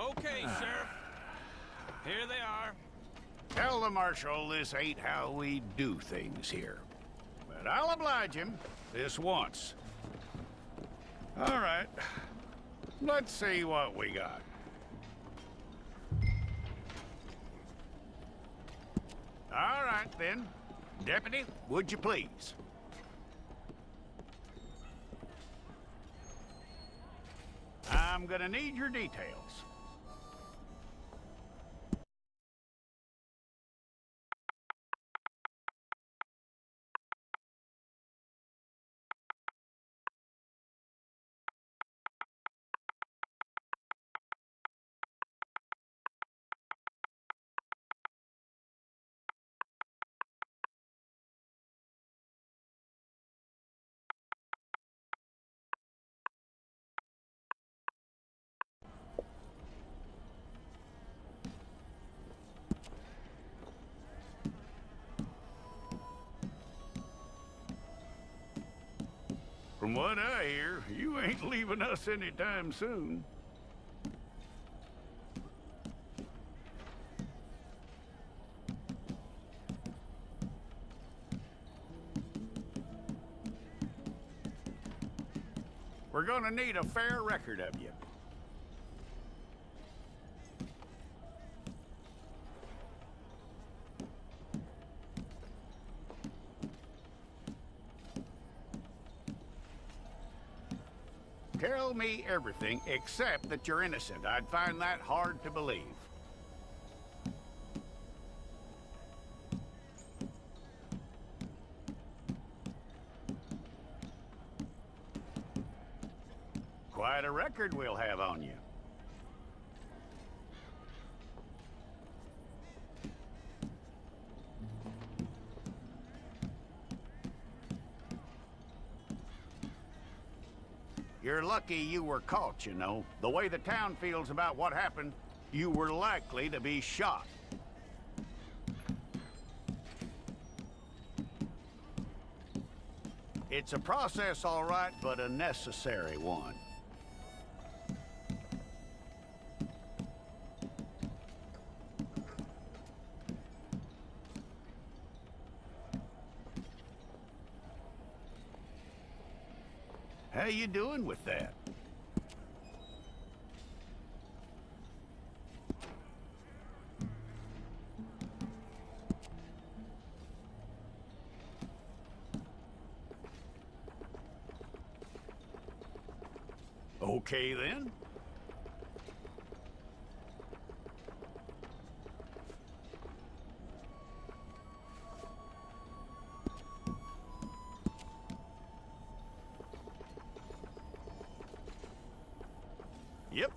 Okay, Sheriff. Here they are. Tell the Marshal this ain't how we do things here. But I'll oblige him this once. All right. Let's see what we got. All right, then. Deputy, would you please? I'm gonna need your details. From what I hear, you ain't leaving us anytime soon. We're gonna need a fair record of you. Tell me everything except that you're innocent. I'd find that hard to believe. Quite a record we'll have on you. You're lucky you were caught, you know. The way the town feels about what happened, you were likely to be shot. It's a process, all right, but a necessary one. How you doing with that? Okay, then. Yep.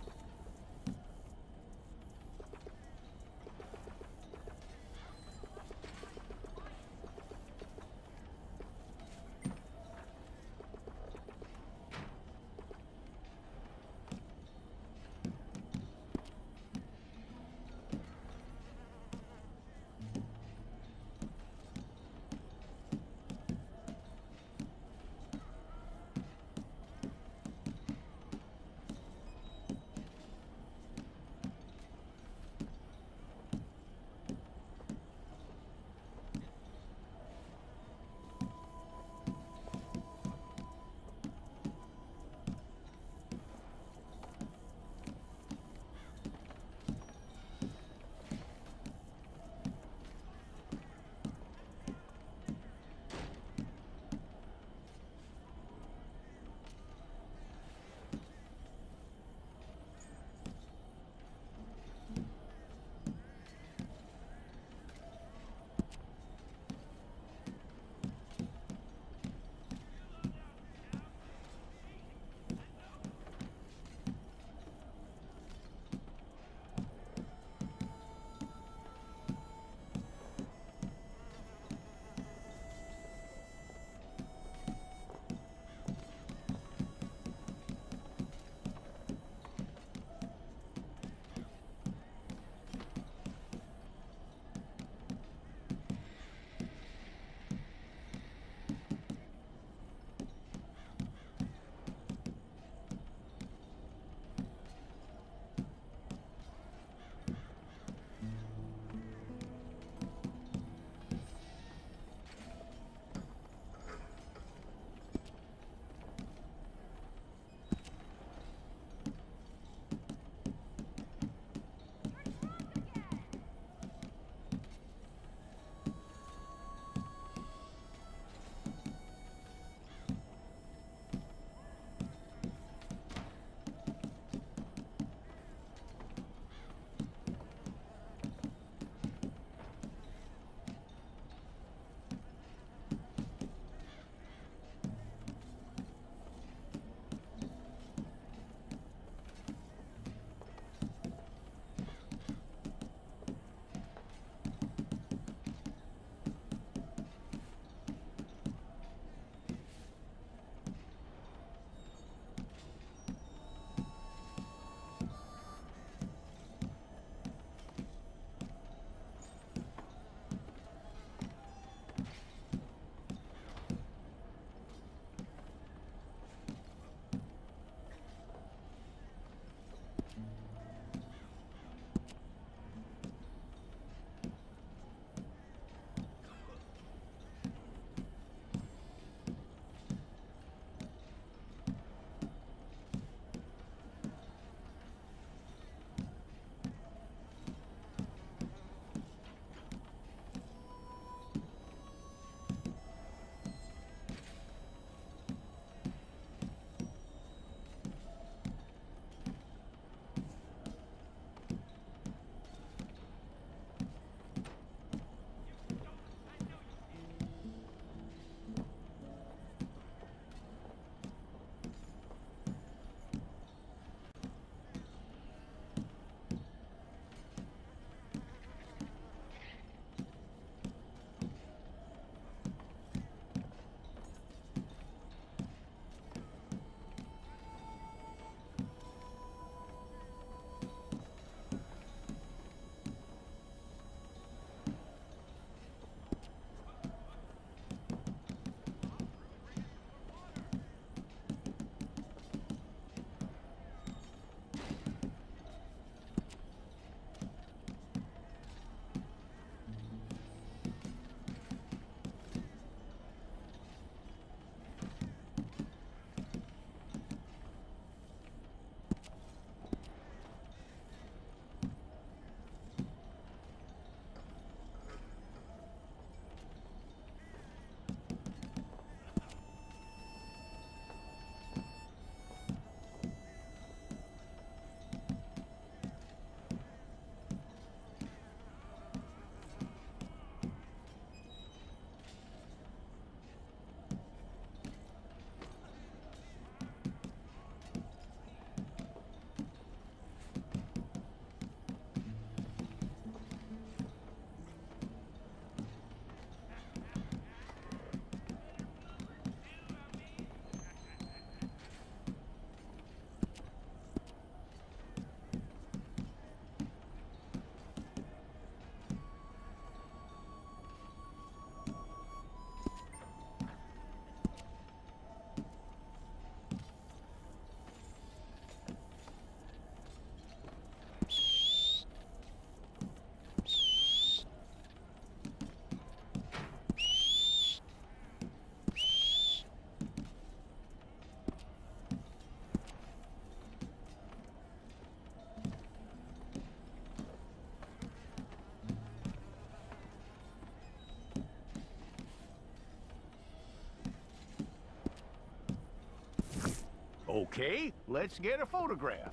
Okay, let's get a photograph.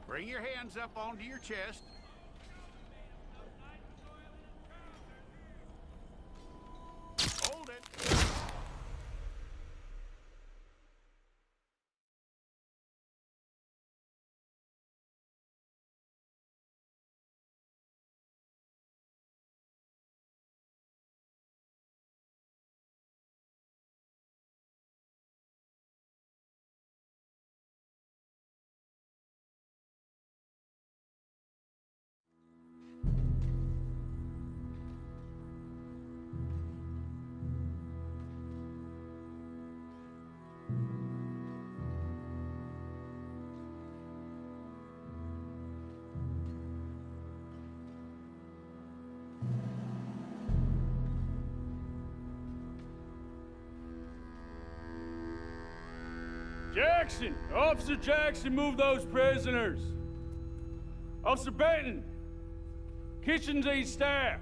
Bring your hands up onto your chest. Hold it. Jackson! Officer Jackson, move those prisoners! Officer Benton! Kitchens aid staff!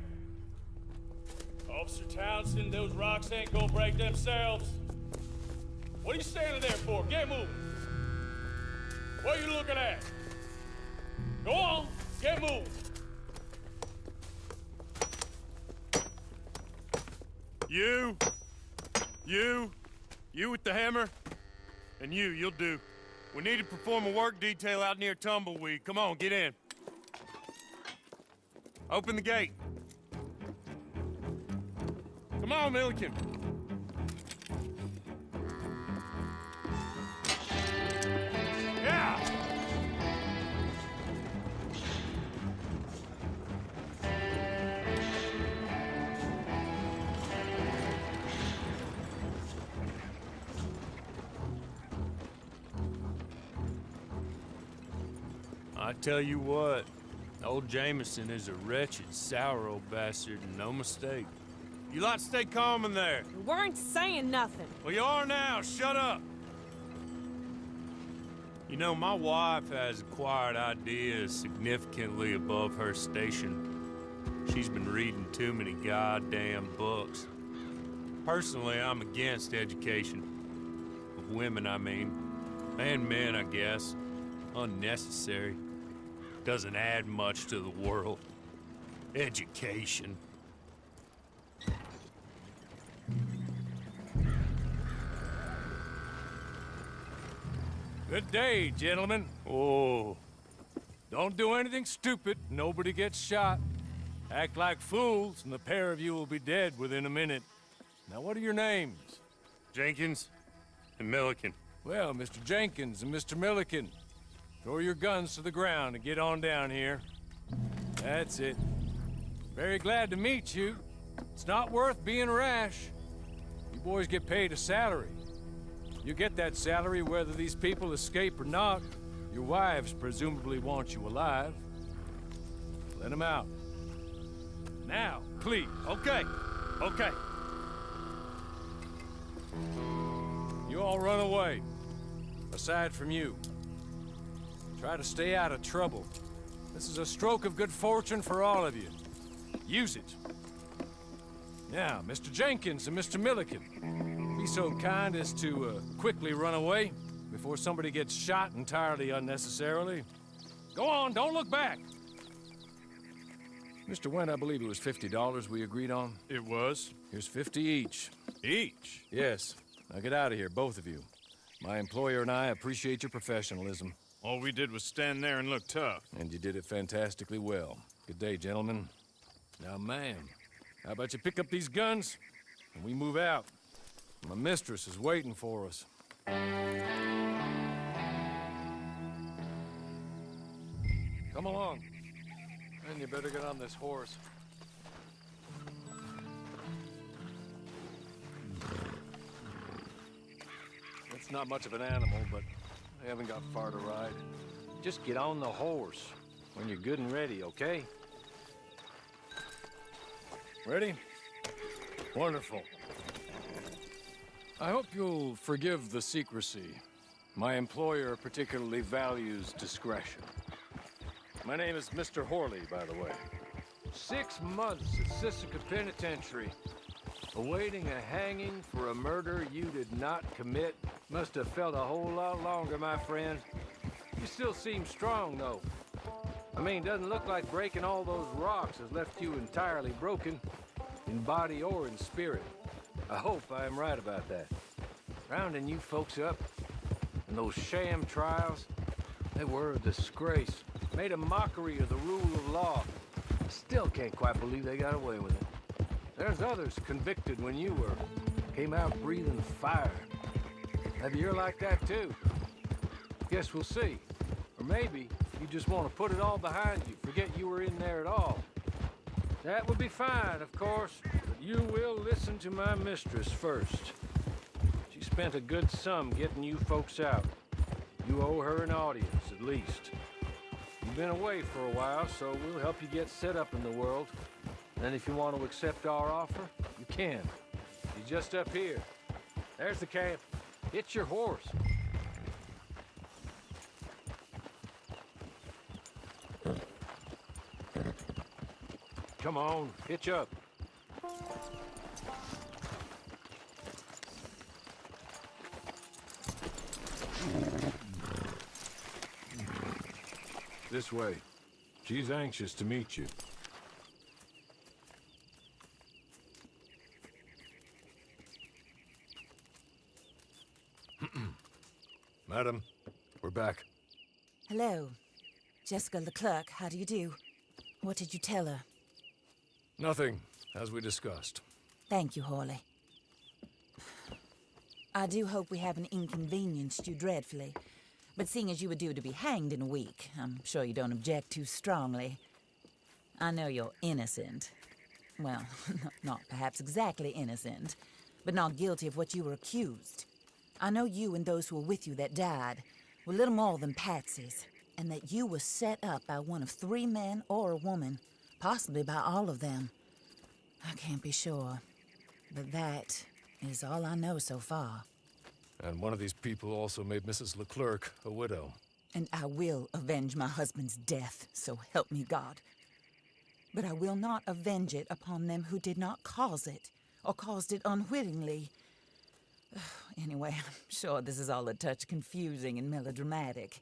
Officer Townsend, those rocks ain't gonna break themselves. What are you standing there for? Get moving! What are you looking at? Go on, get moving! You with the hammer? And you'll do. We need to perform a work detail out near Tumbleweed. Come on, get in. Open the gate. Come on, Milliken. Yeah! I tell you what, old Jameson is a wretched, sour old bastard, and no mistake. You lot stay calm in there. We weren't saying nothing. Well, you are now. Shut up. You know, my wife has acquired ideas significantly above her station. She's been reading too many goddamn books. Personally, I'm against education. Of women, I mean. And men, I guess. Unnecessary. Doesn't add much to the world. Education. Good day, gentlemen. Oh. Don't do anything stupid. Nobody gets shot. Act like fools, and the pair of you will be dead within a minute. Now, what are your names? Jenkins and Milliken. Well, Mr. Jenkins and Mr. Milliken, throw your guns to the ground and get on down here. That's it. Very glad to meet you. It's not worth being rash. You boys get paid a salary. You get that salary whether these people escape or not. Your wives presumably want you alive. Let them out. Now, please. Okay. Okay. You all run away. Aside from you. Try to stay out of trouble. This is a stroke of good fortune for all of you. Use it. Now, Mr. Jenkins and Mr. Milliken, be so kind as to quickly run away before somebody gets shot entirely unnecessarily. Go on, don't look back. Mr. Went, I believe it was $50 we agreed on. It was. Here's 50 each. Each? Yes. Now get out of here, both of you. My employer and I appreciate your professionalism. All we did was stand there and look tough. And you did it fantastically well. Good day, gentlemen. Now, ma'am, how about you pick up these guns, and we move out? My mistress is waiting for us. Come along. And you better get on this horse. It's not much of an animal, but I haven't got far to ride. Just get on the horse when you're good and ready, okay? Ready? Wonderful. I hope you'll forgive the secrecy. My employer particularly values discretion. My name is Mr. Horley, by the way. 6 months at Sisika Penitentiary, awaiting a hanging for a murder you did not commit Must have felt a whole lot longer, my friend. You still seem strong, though. I mean, doesn't look like breaking all those rocks has left you entirely broken, in body or in spirit. I hope I am right about that. Rounding you folks up, and those sham trials, they were a disgrace. Made a mockery of the rule of law. I still can't quite believe they got away with it. There's others convicted when you were. Came out breathing fire. Maybe you're like that too. Guess we'll see. Or maybe you just want to put it all behind you, forget you were in there at all. That would be fine, of course, but you will listen to my mistress first. She spent a good sum getting you folks out. You owe her an audience, at least. You've been away for a while, so we'll help you get set up in the world. And if you want to accept our offer, you can. He's just up here. There's the camp. It's your horse. Come on, hitch up. This way. She's anxious to meet you. Madam, we're back. Hello. Jessica Leclerc, how do you do? What did you tell her? Nothing, as we discussed. Thank you, Hawley. I do hope we haven't inconvenienced you dreadfully. But seeing as you were due to be hanged in a week, I'm sure you don't object too strongly. I know you're innocent. Well, not perhaps exactly innocent, but not guilty of what you were accused. I know you and those who were with you that died were little more than patsies, and that you were set up by one of 3 men or a woman, possibly by all of them. I can't be sure, but that is all I know so far. And one of these people also made Mrs. Leclerc a widow. And I will avenge my husband's death, so help me God. But I will not avenge it upon them who did not cause it, or caused it unwittingly. Anyway, I'm sure this is all a touch confusing and melodramatic.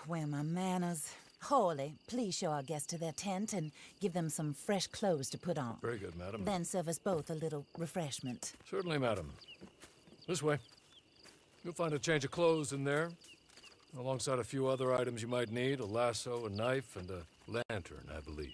Where are my manners? Hawley, please show our guests to their tent and give them some fresh clothes to put on. Very good, madam. Then serve us both a little refreshment. Certainly, madam. This way. You'll find a change of clothes in there, alongside a few other items you might need, a lasso, a knife, and a lantern, I believe.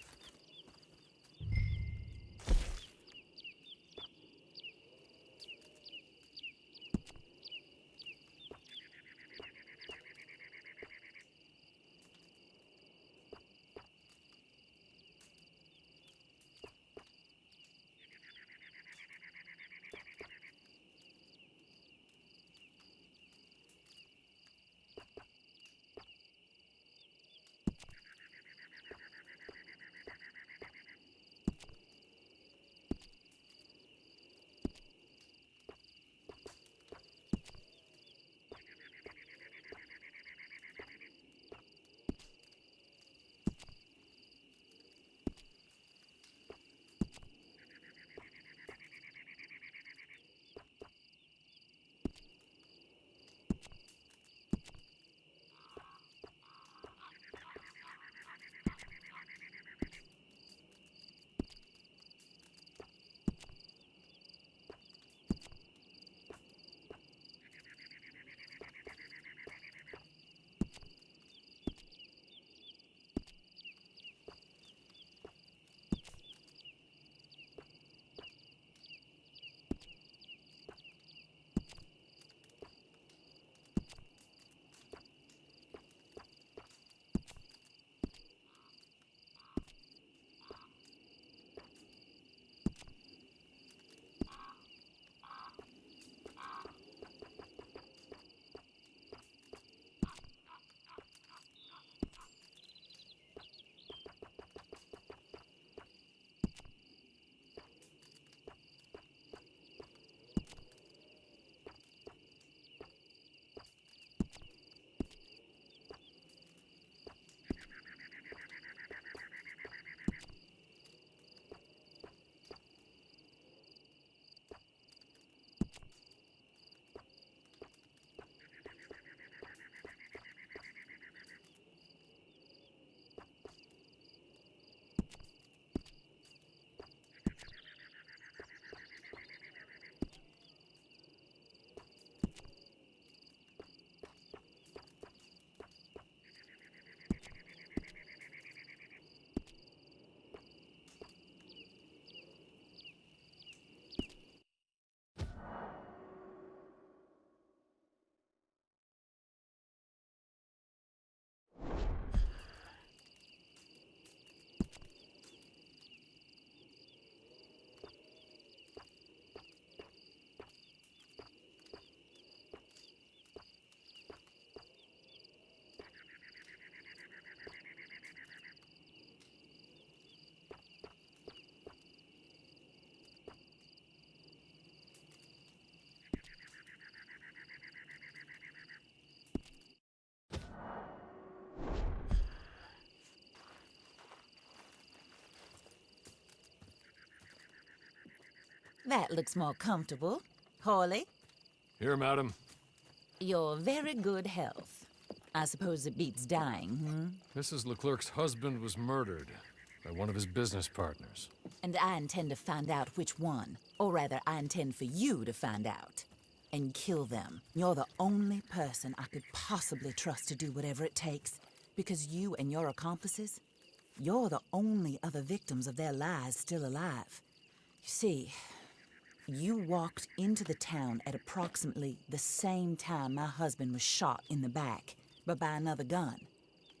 That looks more comfortable. Hawley, Here, madam. your very good health. I suppose it beats dying, Mrs. Leclerc's husband was murdered by one of his business partners. And I intend to find out which one. Or rather, I intend for you to find out. And kill them. You're the only person I could possibly trust to do whatever it takes. Because you and your accomplices, you're the only other victims of their lies still alive. You see, you walked into the town at approximately the same time my husband was shot in the back, but by another gun,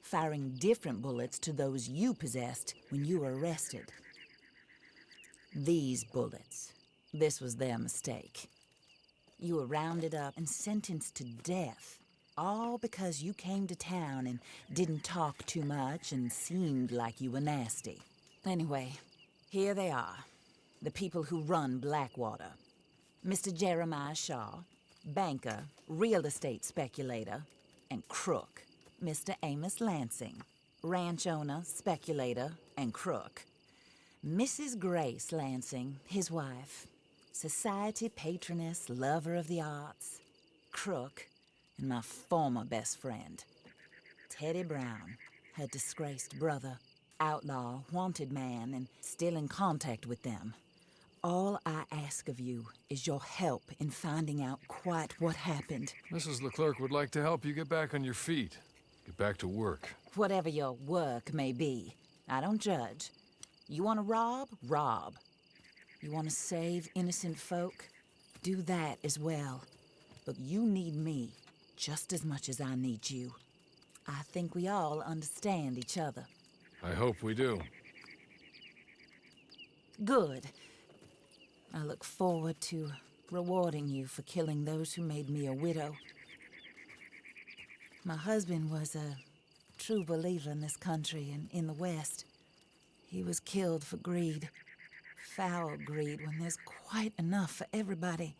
firing different bullets to those you possessed when you were arrested. These bullets, this was their mistake. You were rounded up and sentenced to death, all because you came to town and didn't talk too much and seemed like you were nasty. Anyway, here they are, the people who run Blackwater. Mr. Jeremiah Shaw, banker, real estate speculator, and crook. Mr. Amos Lansing, ranch owner, speculator, and crook. Mrs. Grace Lansing, his wife, society patroness, lover of the arts, crook, and my former best friend. Teddy Brown, her disgraced brother, outlaw, wanted man, and still in contact with them. All I ask of you is your help in finding out quite what happened. Mrs. Leclerc would like to help you get back on your feet. Get back to work. Whatever your work may be, I don't judge. You want to rob? Rob. You want to save innocent folk? Do that as well. But you need me just as much as I need you. I think we all understand each other. I hope we do. Good. I look forward to rewarding you for killing those who made me a widow. My husband was a true believer in this country and in the West. He was killed for greed. Foul greed when there's quite enough for everybody.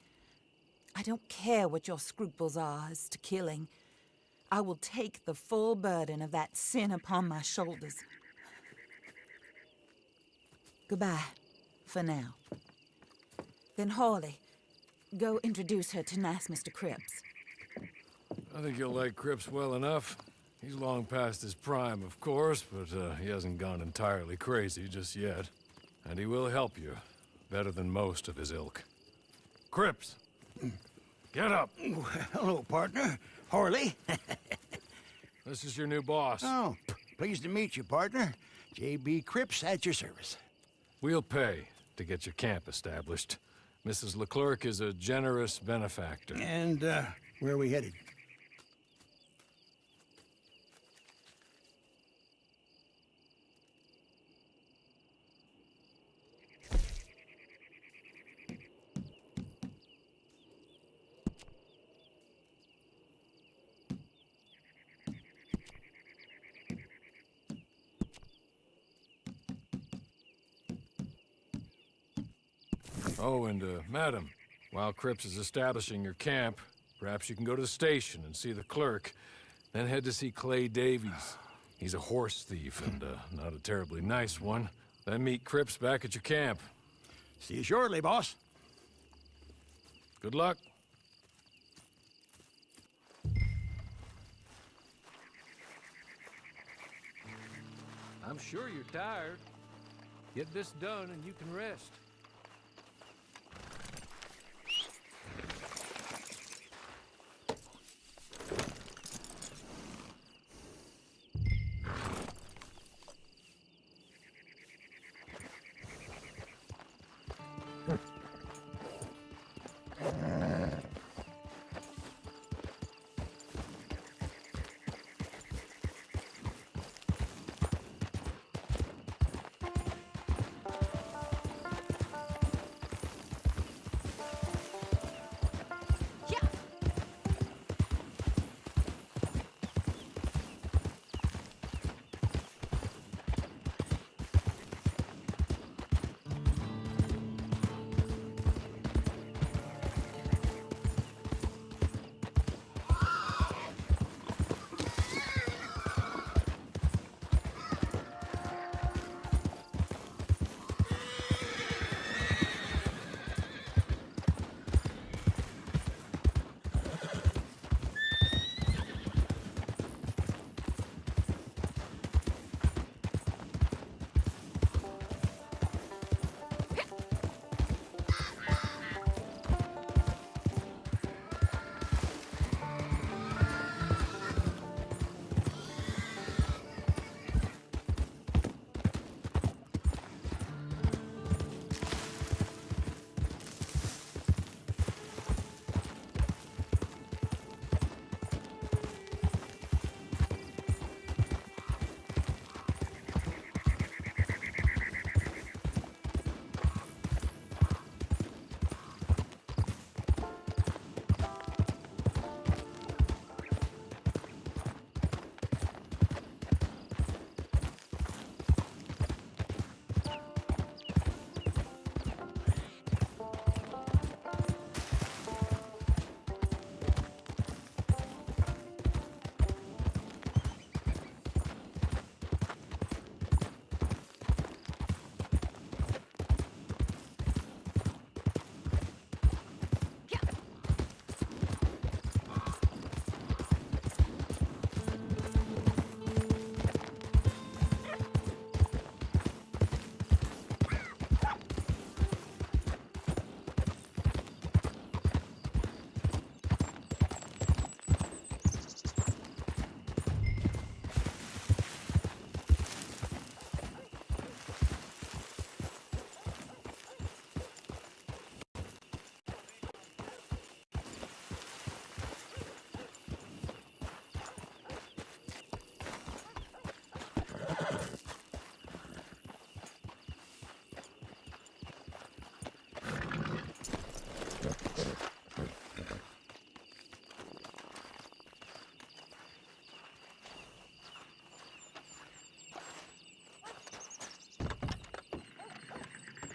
I don't care what your scruples are as to killing. I will take the full burden of that sin upon my shoulders. Goodbye, for now. Then Hawley, go introduce her to nice Mr. Cripps. I think you'll like Cripps well enough. He's long past his prime, of course, but he hasn't gone entirely crazy just yet. And he will help you, better than most of his ilk. Cripps! Get up! Hello, partner. Hawley. This is your new boss. Oh, pleased to meet you, partner. J.B. Cripps at your service. We'll pay to get your camp established. Mrs. Leclerc is a generous benefactor. And, where are we headed? Oh, and, madam, while Cripps is establishing your camp, perhaps you can go to the station and see the clerk, then head to see Clay Davies. He's a horse thief and, not a terribly nice one. Then meet Cripps back at your camp. See you shortly, boss. Good luck. I'm sure you're tired. Get this done and you can rest.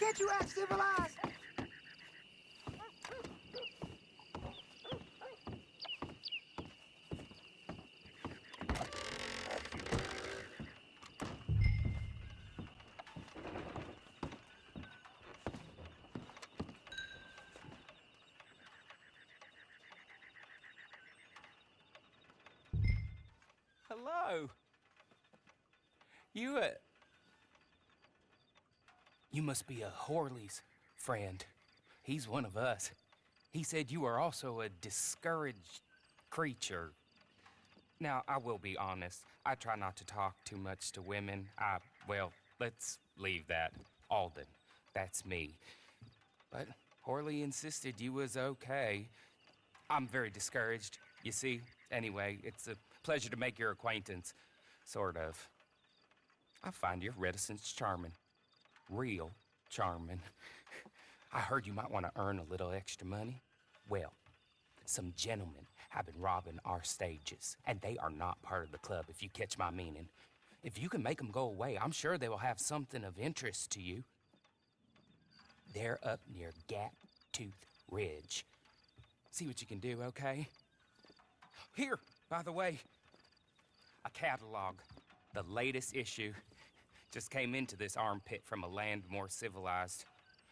Can't you act civilized? Hello. You must be a Horley's friend. He's one of us. He said you are also a discouraged creature. Now, I will be honest. I try not to talk too much to women. Well, let's leave that. Alden, that's me. But Horley insisted you was okay. I'm very discouraged, you see. Anyway, it's a pleasure to make your acquaintance. Sort of. I find your reticence charming. Real charming. I heard you might want to earn a little extra money. Well, some gentlemen have been robbing our stages, and they are not part of the club, if you catch my meaning. If you can make them go away, I'm sure they will have something of interest to you. They're up near Gap Tooth Ridge. See what you can do, okay? Here, by the way, a catalog. The latest issue. Just came into this armpit from a land more civilized.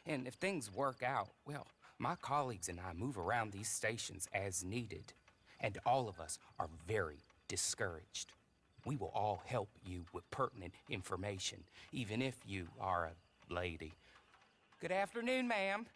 And if things work out, well, my colleagues and I move around these stations as needed. And all of us are very discouraged. We will all help you with pertinent information, even if you are a lady. Good afternoon, ma'am.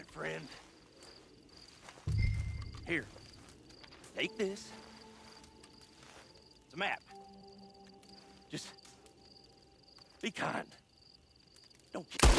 it, friend. Here, take this. It's a map. Just be kind. Don't kill.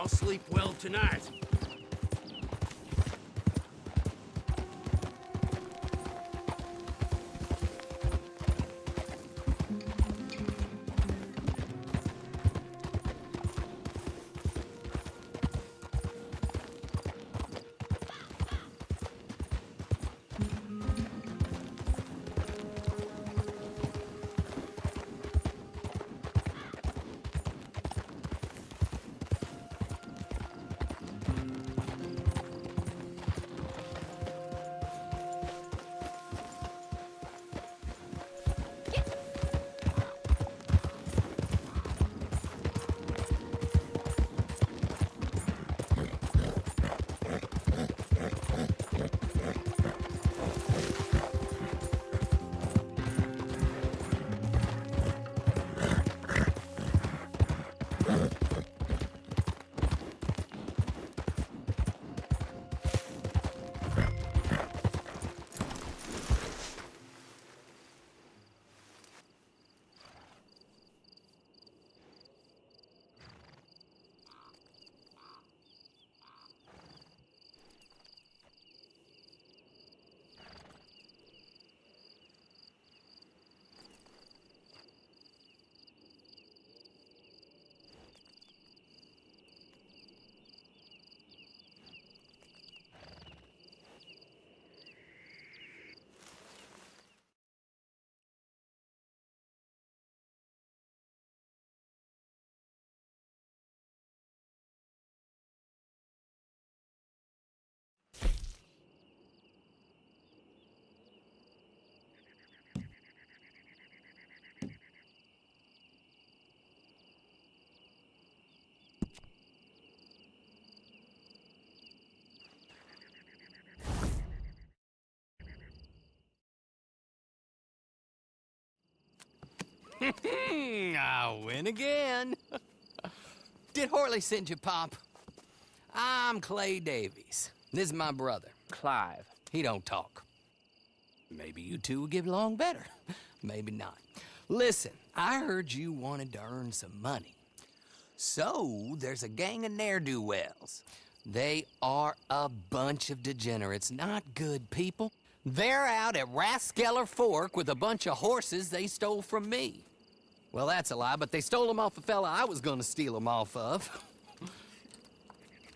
I'll sleep well tonight. I win again. Did Horley send you, Pop? I'm Clay Davies. This is my brother, Clive. He don't talk. Maybe you two will get along better. Maybe not. Listen, I heard you wanted to earn some money. So, there's a gang of ne'er-do-wells. They are a bunch of degenerates, not good people. They're out at Raskeller Fork with a bunch of horses they stole from me. Well, that's a lie, but they stole them off a fella I was gonna steal them off of.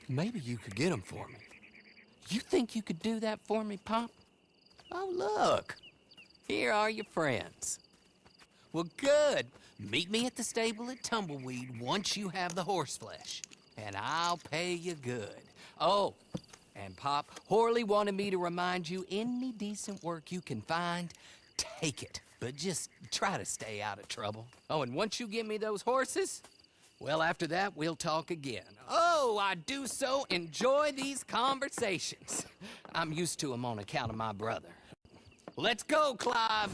Maybe you could get them for me. You think you could do that for me, Pop? Oh, look. Here are your friends. Well, good. Meet me at the stable at Tumbleweed once you have the horse flesh, and I'll pay you good. Oh, and Pop, Horley wanted me to remind you, any decent work you can find, take it. But just try to stay out of trouble. Oh, and once you give me those horses, well, after that, we'll talk again. Oh, I do so enjoy these conversations. I'm used to them on account of my brother. Let's go, Clive.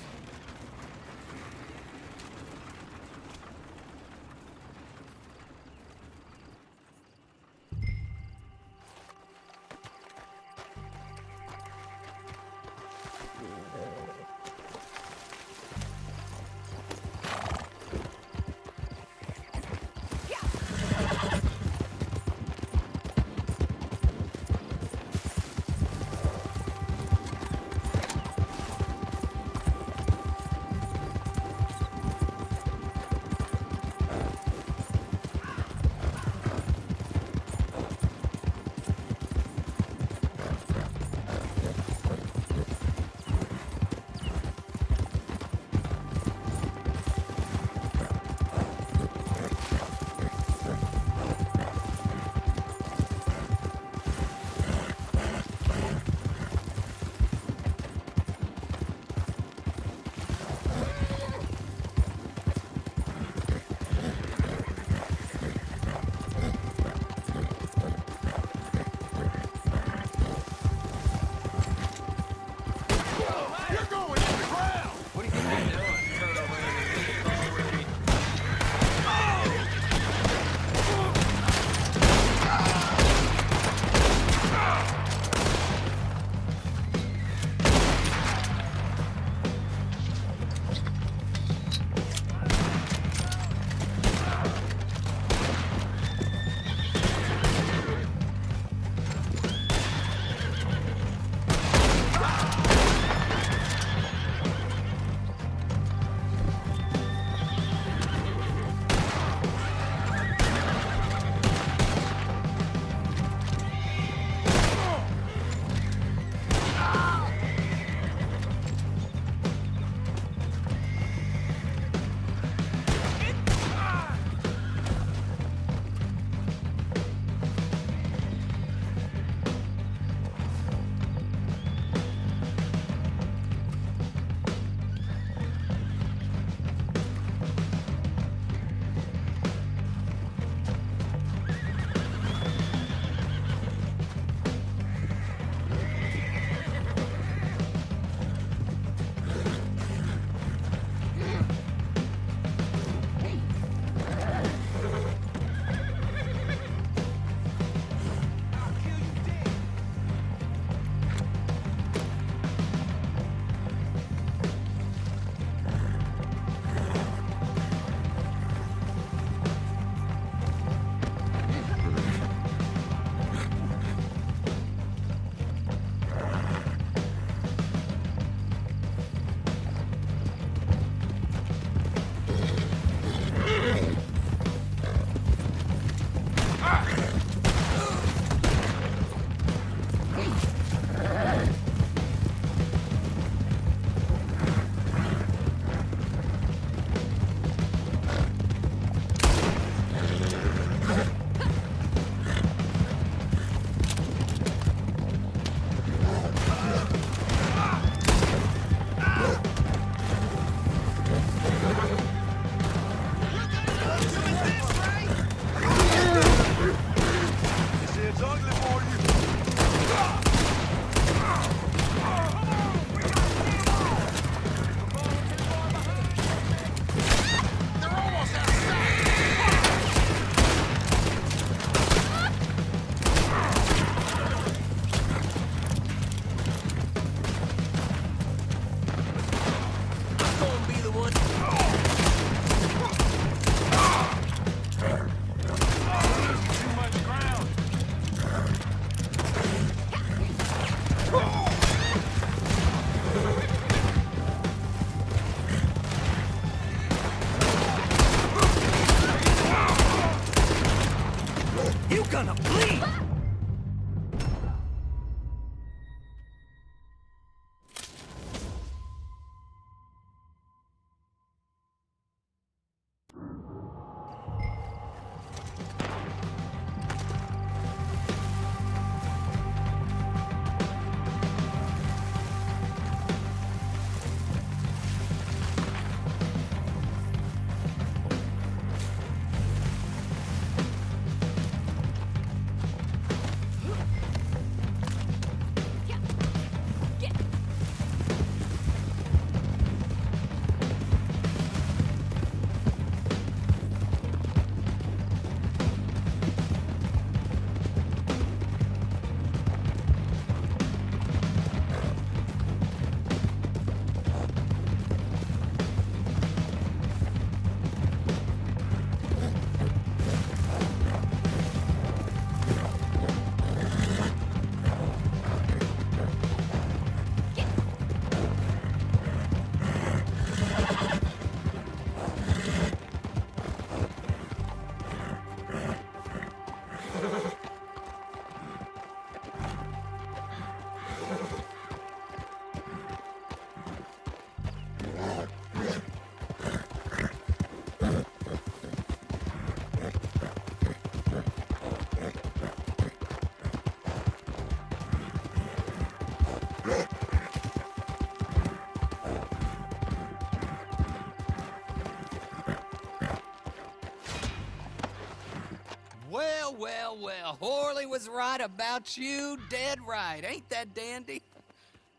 well, well. Horley was right about you, dead right. Ain't that dandy?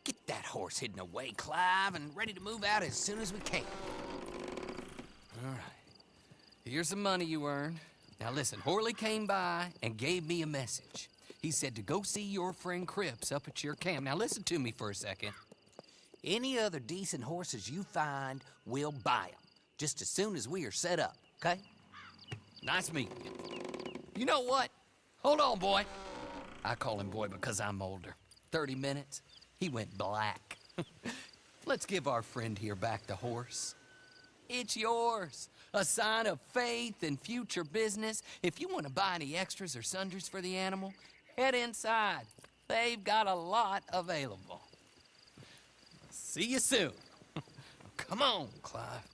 Get that horse hidden away, Clive, and ready to move out as soon as we can. All right. Here's the money you earned. Now listen, Horley came by and gave me a message. He said to go see your friend Cripps up at your camp. Now listen to me for a second. Any other decent horses you find, we'll buy them. Just as soon as we are set up, okay? Nice meeting you. You know what? Hold on, boy. I call him boy because I'm older. 30 minutes, he went black. Let's give our friend here back the horse. It's yours. A sign of faith and future business. If you want to buy any extras or sundries for the animal, head inside. They've got a lot available. See you soon. Come on, Clive.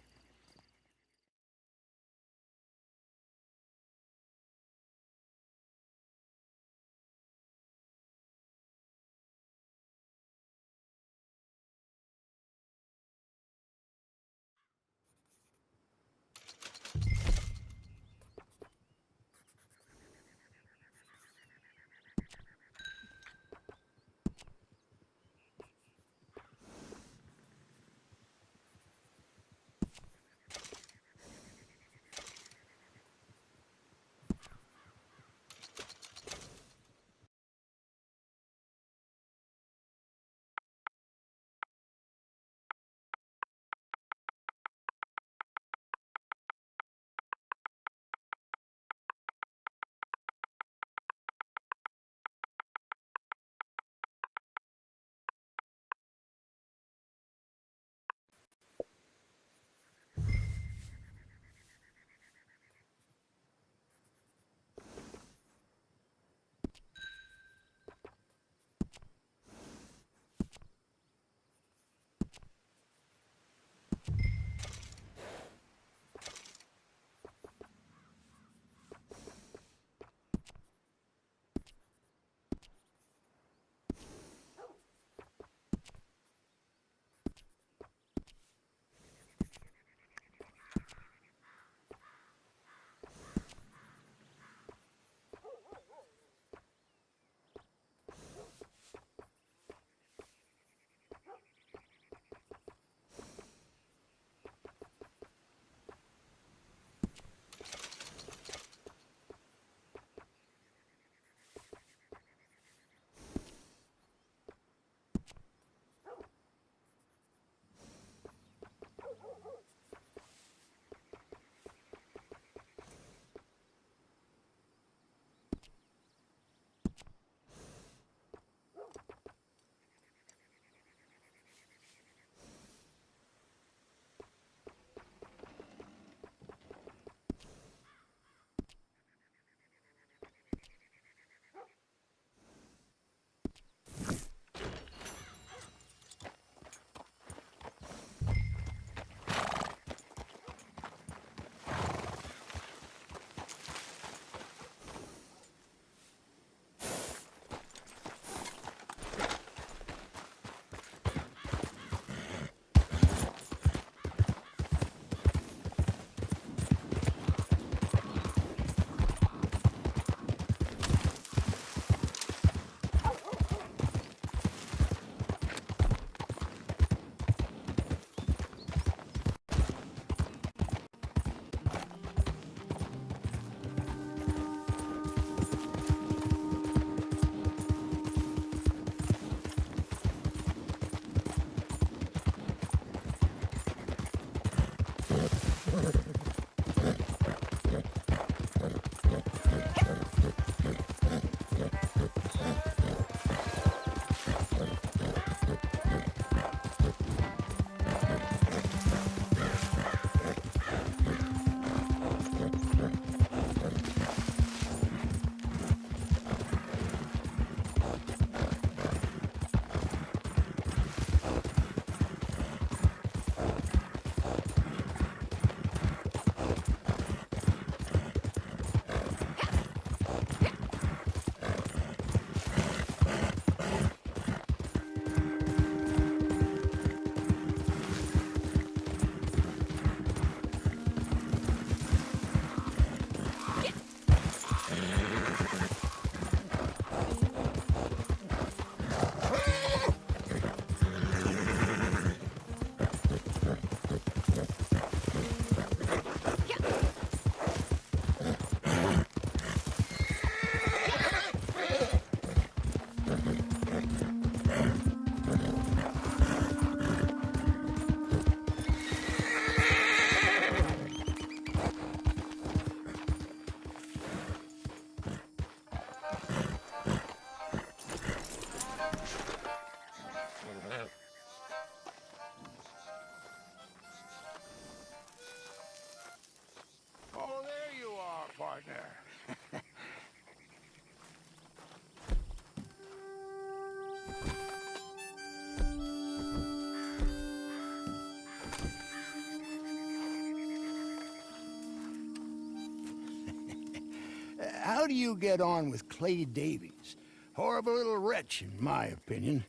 do you get on with Clay Davies? Horrible little wretch, in my opinion.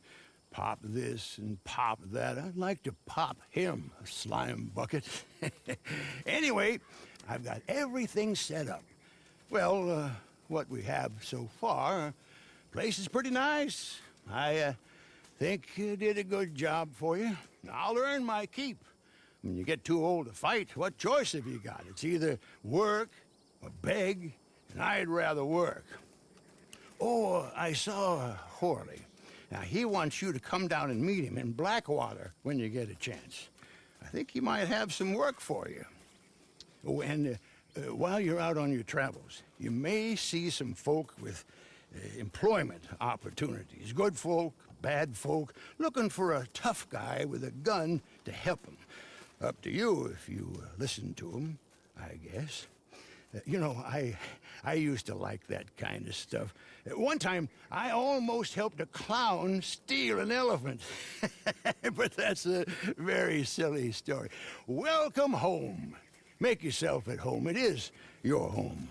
Pop this and pop that. I'd like to pop him, a slime bucket. Anyway, I've got everything set up. Well, what we have so far, place is pretty nice. I think you did a good job for you. I'll earn my keep. When you get too old to fight, what choice have you got? It's either work or beg, and I'd rather work. Oh, I saw Horley. Now, he wants you to come down and meet him in Blackwater when you get a chance. I think he might have some work for you. Oh, and while you're out on your travels, you may see some folk with employment opportunities. Good folk, bad folk, looking for a tough guy with a gun to help them. Up to you if you listen to them, I guess. You know, I used to like that kind of stuff. One time, I almost helped a clown steal an elephant. But that's a very silly story. Welcome home. Make yourself at home. It is your home.